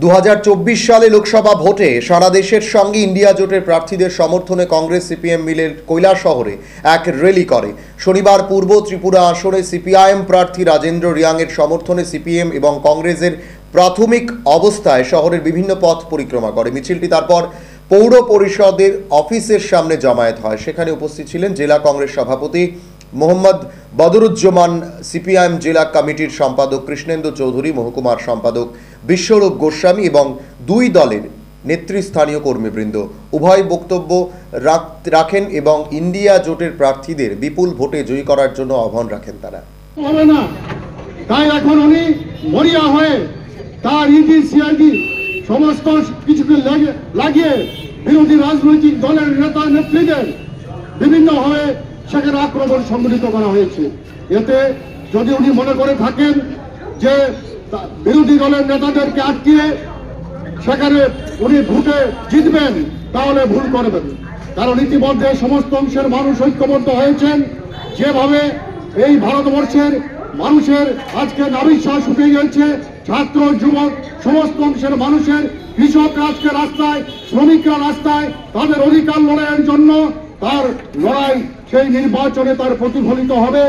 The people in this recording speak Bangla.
2024 সালে লোকসভা ভোটে সারা দেশের সঙ্গে ইন্ডিয়া জোটের প্রার্থীদের সমর্থনে কংগ্রেস সিপিএম মিলের কৈলাসহরে এক র্যালি করে। শনিবার পূর্ব ত্রিপুরা আসনে সিপিআইএম প্রার্থী রাজেন্দ্র রিয়াংয়ের সমর্থনে সিপিএম এবং কংগ্রেসের প্রাথমিক অবস্থায় শহরের বিভিন্ন পথ পরিক্রমা করে। মিছিলটি তারপর পৌর পরিষদের অফিসের সামনে জমায়েত হয়। সেখানে উপস্থিত ছিলেন জেলা কংগ্রেস সভাপতি মোহাম্মদ বদরুজ্জামান, সিপিআইএম জেলা কমিটির সম্পাদক কৃষ্ণেন্দু চৌধুরী, মহকুমার সম্পাদক বিশ্বরূপ গোস্বামী এবং দুই দলের নেতৃস্থানীয় কর্মীবৃন্দ। উভয় বক্তব্য রাখেন এবং ইন্ডিয়া জোটের প্রার্থীদের বিপুল ভোটে জয়ী করার জন্য আহ্বান রাখেন তারা। হবে না, তাই এখন উনি মরিয়া হয়ে তার ইডি সিআইডি সমস্ত কিছুকে লাগিয়ে বিরোধী রাজনৈতিক দলের নেতা নেত্রীদের বিভিন্নভাবে সেখানে আক্রমণ সংগঠিত করা হয়েছে। এতে যদি উনি মনে করে থাকেন যে বিরোধী দলের নেতাদেরকে আটকিয়ে সেখানে উনি ভোটে জিতবেন, তাহলে ভুল করবেন। কারণ ইতিমধ্যে সমস্ত অংশের মানুষ ঐক্যবদ্ধ হয়েছেন। যেভাবে এই ভারতবর্ষের মানুষের আজকে নাবিশ্বাস উঠে গেছে, ছাত্র যুবক সমস্ত অংশের মানুষের, কৃষকরা আজকে রাস্তায়, শ্রমিকরা রাস্তায় তাদের অধিকার লড়াইয়ের জন্য, তার লড়াই সেই নির্বাচনে তার প্রতিফলিত হবে।